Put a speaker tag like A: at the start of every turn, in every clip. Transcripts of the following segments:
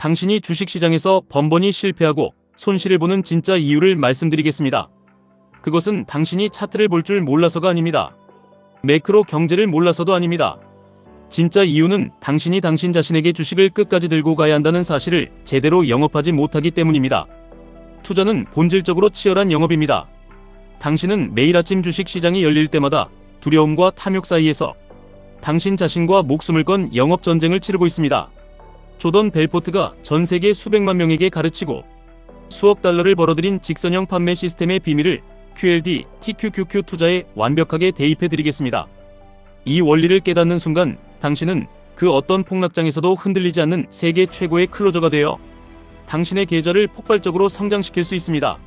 A: 당신이 주식시장에서 번번이 실패하고 손실을 보는 진짜 이유를 말씀드리겠습니다. 그것은 당신이 차트를 볼 줄 몰라서가 아닙니다. 매크로 경제를 몰라서도 아닙니다. 진짜 이유는 당신이 당신 자신에게 주식을 끝까지 들고 가야 한다는 사실을 제대로 영업하지 못하기 때문입니다. 투자는 본질적으로 치열한 영업입니다. 당신은 매일 아침 주식시장이 열릴 때마다 두려움과 탐욕 사이에서 당신 자신과 목숨을 건 영업 전쟁을 치르고 있습니다. 조던 벨포트가 전 세계 수백만 명에게 가르치고 수억 달러를 벌어들인 직선형 판매 시스템의 비밀을 QLD, TQQQ 투자에 완벽하게 대입해 드리겠습니다. 이 원리를 깨닫는 순간 당신은 그 어떤 폭락장에서도 흔들리지 않는 세계 최고의 클로저가 되어 당신의 계좌를 폭발적으로 성장시킬 수 있습니다.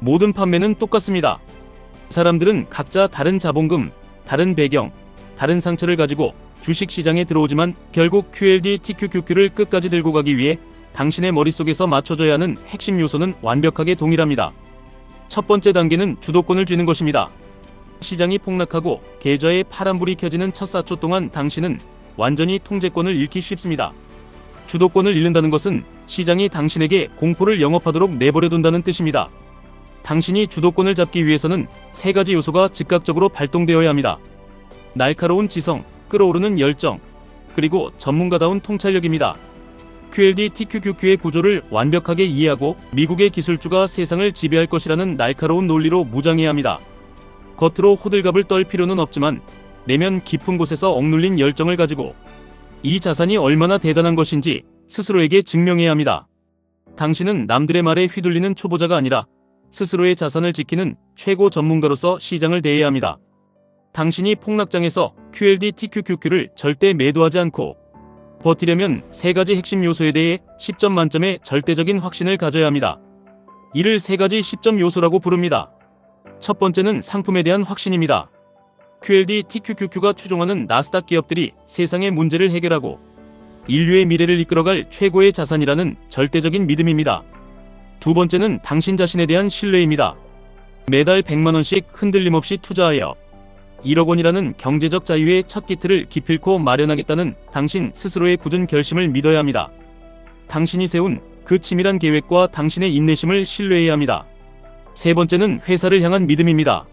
A: 모든 판매는 똑같습니다. 사람들은 각자 다른 자본금, 다른 배경, 다른 상처를 가지고 주식시장에 들어오지만 결국 QLD, TQQQ를 끝까지 들고 가기 위해 당신의 머릿속에서 맞춰져야 하는 핵심 요소는 완벽하게 동일합니다. 첫 번째 단계는 주도권을 쥐는 것입니다. 시장이 폭락하고 계좌에 파란불이 켜지는 첫 4초 동안 당신은 완전히 통제권을 잃기 쉽습니다. 주도권을 잃는다는 것은 시장이 당신에게 공포를 영업하도록 내버려둔다는 뜻입니다. 당신이 주도권을 잡기 위해서는 세 가지 요소가 즉각적으로 발동되어야 합니다. 날카로운 지성, 끓어오르는 열정, 그리고 전문가다운 통찰력입니다. QLD TQQQ의 구조를 완벽하게 이해하고 미국의 기술주가 세상을 지배할 것이라는 날카로운 논리로 무장해야 합니다. 겉으로 호들갑을 떨 필요는 없지만 내면 깊은 곳에서 억눌린 열정을 가지고 이 자산이 얼마나 대단한 것인지 스스로에게 증명해야 합니다. 당신은 남들의 말에 휘둘리는 초보자가 아니라 스스로의 자산을 지키는 최고 전문가로서 시장을 대해야 합니다. 당신이 폭락장에서 QLD TQQQ를 절대 매도하지 않고 버티려면 세 가지 핵심 요소에 대해 10점 만점의 절대적인 확신을 가져야 합니다. 이를 세 가지 10점 요소라고 부릅니다. 첫 번째는 상품에 대한 확신입니다. QLD TQQQ가 추종하는 나스닥 기업들이 세상의 문제를 해결하고 인류의 미래를 이끌어갈 최고의 자산이라는 절대적인 믿음입니다. 두 번째는 당신 자신에 대한 신뢰입니다. 매달 100만원씩 흔들림 없이 투자하여 1억 원이라는 경제적 자유의 첫 기틀을 기필코 마련하겠다는 당신 스스로의 굳은 결심을 믿어야 합니다. 당신이 세운 그 치밀한 계획과 당신의 인내심을 신뢰해야 합니다. 세 번째는 회사를 향한 믿음입니다.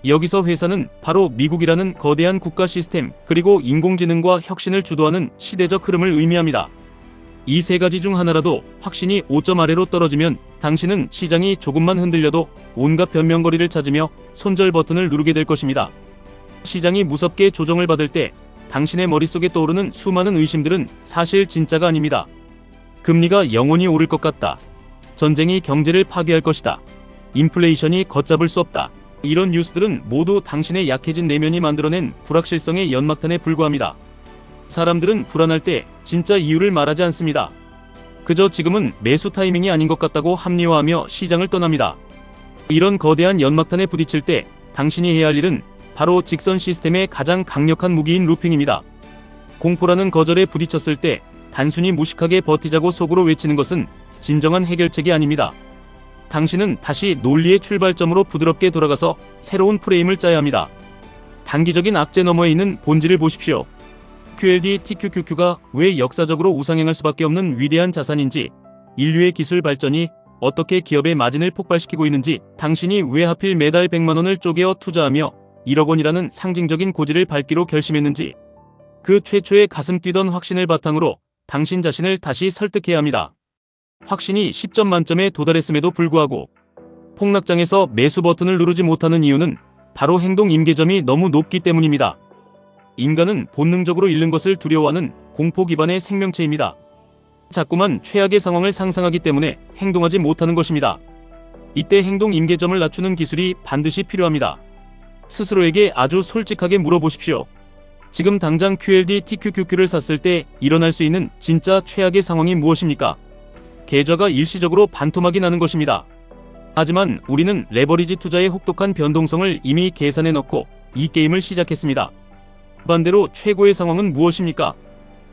A: 여기서 회사는 바로 미국이라는 거대한 국가 시스템 그리고 인공지능과 혁신을 주도하는 시대적 흐름을 의미합니다. 이 세 가지 중 하나라도 확신이 5점 아래로 떨어지면 당신은 시장이 조금만 흔들려도 온갖 변명거리를 찾으며 손절 버튼을 누르게 될 것입니다. 시장이 무섭게 조정을 받을 때 당신의 머릿속에 떠오르는 수많은 의심들은 사실 진짜가 아닙니다. 금리가 영원히 오를 것 같다. 전쟁이 경제를 파괴할 것이다. 인플레이션이 걷잡을 수 없다. 이런 뉴스들은 모두 당신의 약해진 내면이 만들어낸 불확실성의 연막탄에 불과합니다. 사람들은 불안할 때 진짜 이유를 말하지 않습니다. 그저 지금은 매수 타이밍이 아닌 것 같다고 합리화하며 시장을 떠납니다. 이런 거대한 연막탄에 부딪힐 때 당신이 해야 할 일은 바로 직선 시스템의 가장 강력한 무기인 루핑입니다. 공포라는 거절에 부딪혔을 때 단순히 무식하게 버티자고 속으로 외치는 것은 진정한 해결책이 아닙니다. 당신은 다시 논리의 출발점으로 부드럽게 돌아가서 새로운 프레임을 짜야 합니다. 단기적인 악재 너머에 있는 본질을 보십시오. QLD TQQQ가 왜 역사적으로 우상향할 수밖에 없는 위대한 자산인지, 인류의 기술 발전이 어떻게 기업의 마진을 폭발시키고 있는지, 당신이 왜 하필 매달 100만원을 쪼개어 투자하며 1억 원이라는 상징적인 고지를 밟기로 결심했는지, 그 최초의 가슴 뛰던 확신을 바탕으로 당신 자신을 다시 설득해야 합니다. 확신이 10점 만점에 도달했음에도 불구하고 폭락장에서 매수 버튼을 누르지 못하는 이유는 바로 행동 임계점이 너무 높기 때문입니다. 인간은 본능적으로 잃는 것을 두려워하는 공포 기반의 생명체입니다. 자꾸만 최악의 상황을 상상하기 때문에 행동하지 못하는 것입니다. 이때 행동 임계점을 낮추는 기술이 반드시 필요합니다. 스스로에게 아주 솔직하게 물어보십시오. 지금 당장 QLD TQQQ를 샀을 때 일어날 수 있는 진짜 최악의 상황이 무엇입니까? 계좌가 일시적으로 반토막이 나는 것입니다. 하지만 우리는 레버리지 투자의 혹독한 변동성을 이미 계산해 넣고 이 게임을 시작했습니다. 반대로 최고의 상황은 무엇입니까?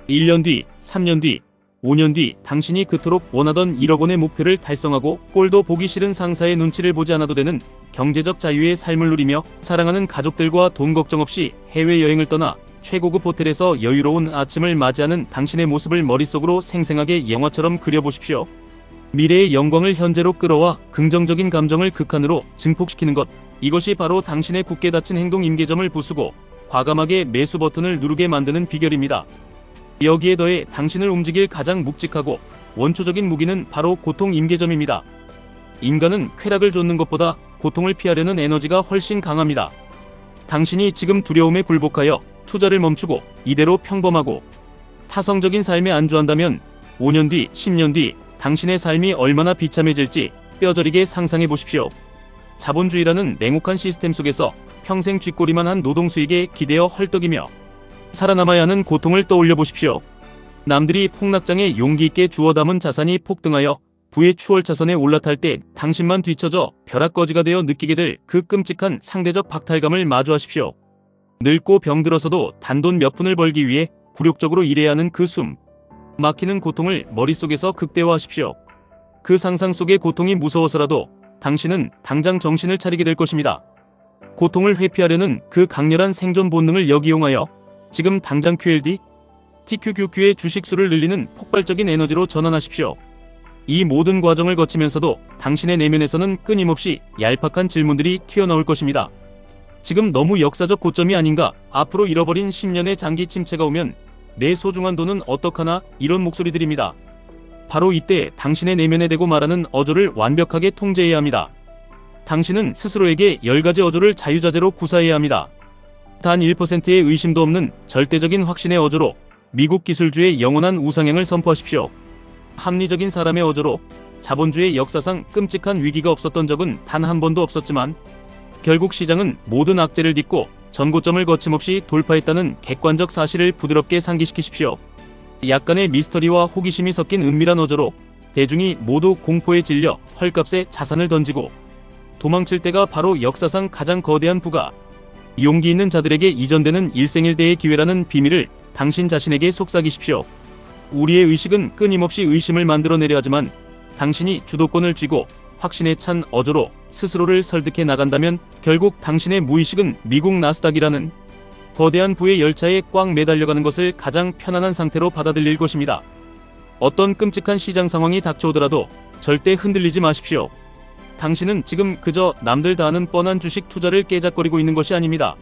A: 1년 뒤, 3년 뒤, 5년 뒤 당신이 그토록 원하던 1억 원의 목표를 달성하고 꼴도 보기 싫은 상사의 눈치를 보지 않아도 되는 경제적 자유의 삶을 누리며 사랑하는 가족들과 돈 걱정 없이 해외여행을 떠나 최고급 호텔에서 여유로운 아침을 맞이하는 당신의 모습을 머릿속으로 생생하게 영화처럼 그려보십시오. 미래의 영광을 현재로 끌어와 긍정적인 감정을 극한으로 증폭시키는 것. 이것이 바로 당신의 굳게 닫힌 행동 임계점을 부수고 과감하게 매수 버튼을 누르게 만드는 비결입니다. 여기에 더해 당신을 움직일 가장 묵직하고 원초적인 무기는 바로 고통 임계점입니다. 인간은 쾌락을 좇는 것보다 고통을 피하려는 에너지가 훨씬 강합니다. 당신이 지금 두려움에 굴복하여 투자를 멈추고 이대로 평범하고 타성적인 삶에 안주한다면 5년 뒤, 10년 뒤 당신의 삶이 얼마나 비참해질지 뼈저리게 상상해 보십시오. 자본주의라는 냉혹한 시스템 속에서 평생 쥐꼬리만 한 노동 수익에 기대어 헐떡이며 살아남아야 하는 고통을 떠올려 보십시오. 남들이 폭락장에 용기 있게 주워 담은 자산이 폭등하여 부의 추월차선에 올라탈 때 당신만 뒤처져 벼락거지가 되어 느끼게 될 그 끔찍한 상대적 박탈감을 마주하십시오. 늙고 병들어서도 단돈 몇 푼을 벌기 위해 굴욕적으로 일해야 하는 그 숨 막히는 고통을 머릿속에서 극대화하십시오. 그 상상 속의 고통이 무서워서라도 당신은 당장 정신을 차리게 될 것입니다. 고통을 회피하려는 그 강렬한 생존 본능을 역이용하여 지금 당장 QLD, TQQQ의 주식수를 늘리는 폭발적인 에너지로 전환하십시오. 이 모든 과정을 거치면서도 당신의 내면에서는 끊임없이 얄팍한 질문들이 튀어나올 것입니다. 지금 너무 역사적 고점이 아닌가? 앞으로 잃어버린 10년의 장기 침체가 오면 내 소중한 돈은 어떡하나? 이런 목소리들입니다. 바로 이때 당신의 내면에 대고 말하는 어조를 완벽하게 통제해야 합니다. 당신은 스스로에게 10가지 어조를 자유자재로 구사해야 합니다. 단 1%의 의심도 없는 절대적인 확신의 어조로 미국 기술주의 영원한 우상향을 선포하십시오. 합리적인 사람의 어조로 자본주의 역사상 끔찍한 위기가 없었던 적은 단 한 번도 없었지만 결국 시장은 모든 악재를 딛고 전고점을 거침없이 돌파했다는 객관적 사실을 부드럽게 상기시키십시오. 약간의 미스터리와 호기심이 섞인 은밀한 어조로 대중이 모두 공포에 질려 헐값에 자산을 던지고 도망칠 때가 바로 역사상 가장 거대한 부가 용기 있는 자들에게 이전되는 일생일대의 기회라는 비밀을 당신 자신에게 속삭이십시오. 우리의 의식은 끊임없이 의심을 만들어내려 하지만 당신이 주도권을 쥐고 확신에 찬 어조로 스스로를 설득해 나간다면 결국 당신의 무의식은 미국 나스닥이라는 거대한 부의 열차에 꽉 매달려가는 것을 가장 편안한 상태로 받아들일 것입니다. 어떤 끔찍한 시장 상황이 닥쳐오더라도 절대 흔들리지 마십시오. 당신은 지금 그저 남들 다 아는 뻔한 주식 투자를 깨작거리고 있는 것이 아닙니다.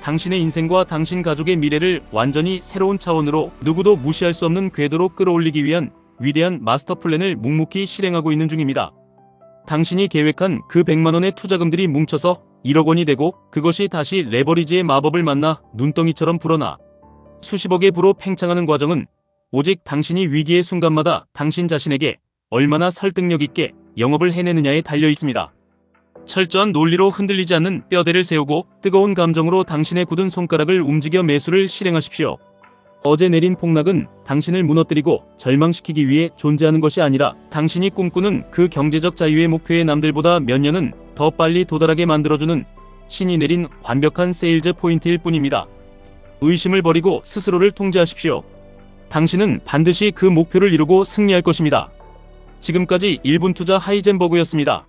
A: 당신의 인생과 당신 가족의 미래를 완전히 새로운 차원으로 누구도 무시할 수 없는 궤도로 끌어올리기 위한 위대한 마스터 플랜을 묵묵히 실행하고 있는 중입니다. 당신이 계획한 그 100만원의 투자금들이 뭉쳐서 1억 원이 되고 그것이 다시 레버리지의 마법을 만나 눈덩이처럼 불어나 수십억의 부로 팽창하는 과정은 오직 당신이 위기의 순간마다 당신 자신에게 얼마나 설득력 있게 영업을 해내느냐에 달려 있습니다. 철저한 논리로 흔들리지 않는 뼈대를 세우고 뜨거운 감정으로 당신의 굳은 손가락을 움직여 매수를 실행하십시오. 어제 내린 폭락은 당신을 무너뜨리고 절망시키기 위해 존재하는 것이 아니라 당신이 꿈꾸는 그 경제적 자유의 목표에 남들보다 몇 년은 더 빨리 도달하게 만들어주는 신이 내린 완벽한 세일즈 포인트일 뿐입니다. 의심을 버리고 스스로를 통제하십시오. 당신은 반드시 그 목표를 이루고 승리할 것입니다. 지금까지 1분 투자 하이젠버그였습니다.